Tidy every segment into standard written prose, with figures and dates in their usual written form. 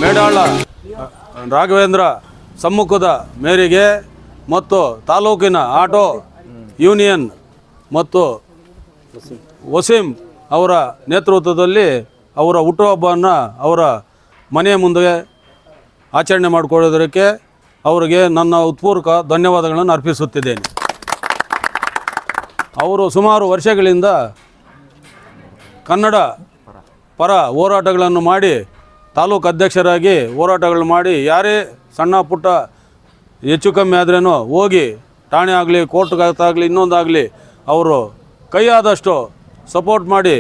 ಮೇಡಾಳ ರಾಘವೇಂದ್ರ ಸಮ್ಮುಖದ ಮೇರೆಗೆ ಮತ್ತು ತಾಲೂಕಿನ ಆಟೋ ಯೂನಿಯನ್ ಮತ್ತು ವಸೀಂ ಅವರ ನೇತೃತ್ವದಲ್ಲಿ ಅವರ ಹುಟ್ಟುಹಬ್ಬವನ್ನು ಅವರ ಮನೆಯ ಮುಂದೆ ಆಚರಣೆ ಮಾಡಿಕೊಳ್ಳೋದಕ್ಕೆ ಅವರಿಗೆ ನನ್ನ ಉತ್ಪೂರ್ವಕ ಧನ್ಯವಾದಗಳನ್ನು ಅರ್ಪಿಸುತ್ತಿದ್ದೇನೆ. ಅವರು ಸುಮಾರು ವರ್ಷಗಳಿಂದ ಕನ್ನಡ ಪರ ಹೋರಾಟಗಳನ್ನು ಮಾಡಿ ತಾಲೂಕು ಅಧ್ಯಕ್ಷರಾಗಿ ಹೋರಾಟಗಳು ಮಾಡಿ ಯಾರೇ ಸಣ್ಣ ಪುಟ್ಟ ಹೆಚ್ಚು ಕಮ್ಮಿ ಆದ್ರೂ ಹೋಗಿ ಠಾಣೆ ಆಗಲಿ ಕೋರ್ಟ್ಗಾಗಲಿ ಇನ್ನೊಂದಾಗಲಿ ಅವರು ಕೈಯಾದಷ್ಟು ಸಪೋರ್ಟ್ ಮಾಡಿ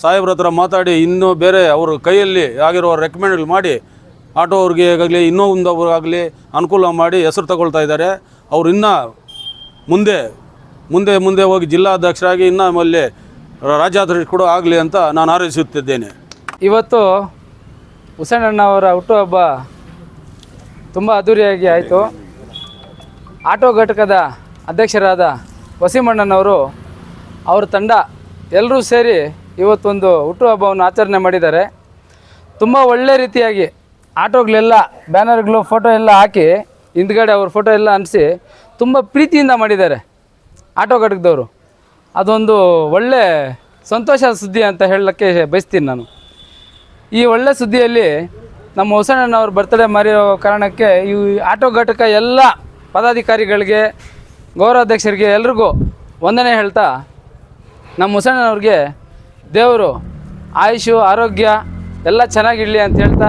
ಸಾಹೇಬ್ರ ಹತ್ರ ಮಾತಾಡಿ ಇನ್ನೂ ಬೇರೆ ಅವರು ಕೈಯಲ್ಲಿ ಆಗಿರೋ ರೆಕಮೆಂಡ್ ಮಾಡಿ ಆಟೋ ಅವ್ರಿಗೆ ಆಗಲಿ ಇನ್ನೊಂದವ್ರಿಗಾಗಲಿ ಅನುಕೂಲ ಮಾಡಿ ಹೆಸರು ತಗೊಳ್ತಾ ಇದ್ದಾರೆ. ಅವರು ಇನ್ನೂ ಮುಂದೆ ಹೋಗಿ ಜಿಲ್ಲಾಧ್ಯಕ್ಷರಾಗಿ ಇನ್ನೂ ಆಮೇಲೆ ರಾಜ್ಯಾಧ್ಯಕ್ಷ ಕೂಡ ಆಗಲಿ ಅಂತ ನಾನು ಹಾರೈಸುತ್ತಿದ್ದೇನೆ. ಇವತ್ತು ಹುಸೇನಣ್ಣವರ ಹುಟ್ಟುಹಬ್ಬ ತುಂಬ ಅದ್ಧೂರಿಯಾಗಿ ಆಯಿತು. ಆಟೋ ಘಟಕದ ಅಧ್ಯಕ್ಷರಾದ ವಸೀಮಣ್ಣನವರು ಅವ್ರ ತಂಡ ಎಲ್ಲರೂ ಸೇರಿ ಇವತ್ತೊಂದು ಹುಟ್ಟುಹಬ್ಬವನ್ನು ಆಚರಣೆ ಮಾಡಿದ್ದಾರೆ. ತುಂಬ ಒಳ್ಳೆ ರೀತಿಯಾಗಿ ಆಟೋಗಳೆಲ್ಲ ಬ್ಯಾನರ್ಗಳು ಫೋಟೋ ಎಲ್ಲ ಹಾಕಿ ಹಿಂದ್ಗಡೆ ಅವ್ರ ಫೋಟೋ ಎಲ್ಲ ಅಂಟಿಸಿ ತುಂಬ ಪ್ರೀತಿಯಿಂದ ಮಾಡಿದ್ದಾರೆ ಆಟೋ ಘಟಕದವರು. ಅದೊಂದು ಒಳ್ಳೆ ಸಂತೋಷ ಸುದ್ದಿ ಅಂತ ಹೇಳಲಿಕ್ಕೆ ಬಯಸ್ತೀನಿ ನಾನು. ಈ ಒಳ್ಳೆ ಸುದ್ದಿಯಲ್ಲಿ ನಮ್ಮ ಹುಸೇನಣ್ಣವ್ರ ಬರ್ತ್ಡೇ ಮಾಡಿರೋ ಕಾರಣಕ್ಕೆ ಈ ಆಟೋ ಘಟಕ ಎಲ್ಲ ಪದಾಧಿಕಾರಿಗಳಿಗೆ ಗೌರವಾಧ್ಯಕ್ಷರಿಗೆ ಎಲ್ರಿಗೂ ವಂದನೆ ಹೇಳ್ತಾ ನಮ್ಮ ಹುಸೇನಣ್ಣವ್ರಿಗೆ ದೇವರು ಆಯುಷು ಆರೋಗ್ಯ ಎಲ್ಲ ಚೆನ್ನಾಗಿರಲಿ ಅಂತ ಹೇಳ್ತಾ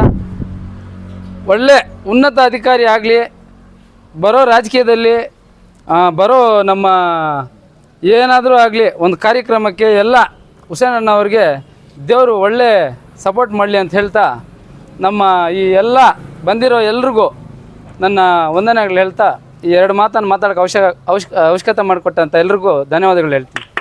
ಒಳ್ಳೆ ಉನ್ನತ ಅಧಿಕಾರಿ ಆಗಲಿ, ಬರೋ ರಾಜಕೀಯದಲ್ಲಿ ಬರೋ ನಮ್ಮ ಏನಾದರೂ ಆಗಲಿ ಒಂದು ಕಾರ್ಯಕ್ರಮಕ್ಕೆ ಎಲ್ಲ ಹುಸೇನಣ್ಣವ್ರಿಗೆ ದೇವರು ಒಳ್ಳೆ ಸಪೋರ್ಟ್ ಮಾಡಲಿ ಅಂತ ಹೇಳ್ತಾ ನಮ್ಮ ಈ ಎಲ್ಲ ಬಂದಿರೋ ಎಲ್ರಿಗೂ ನನ್ನ ವಂದನೆಗಳು ಹೇಳ್ತಾ ಈ ಎರಡು ಮಾತನ್ನು ಮಾತಾಡೋಕ್ಕೆ ಅವಶ್ಯಕತೆ ಮಾಡಿಕೊಟ್ಟಂಥ ಎಲ್ರಿಗೂ ಧನ್ಯವಾದಗಳು ಹೇಳ್ತೀನಿ.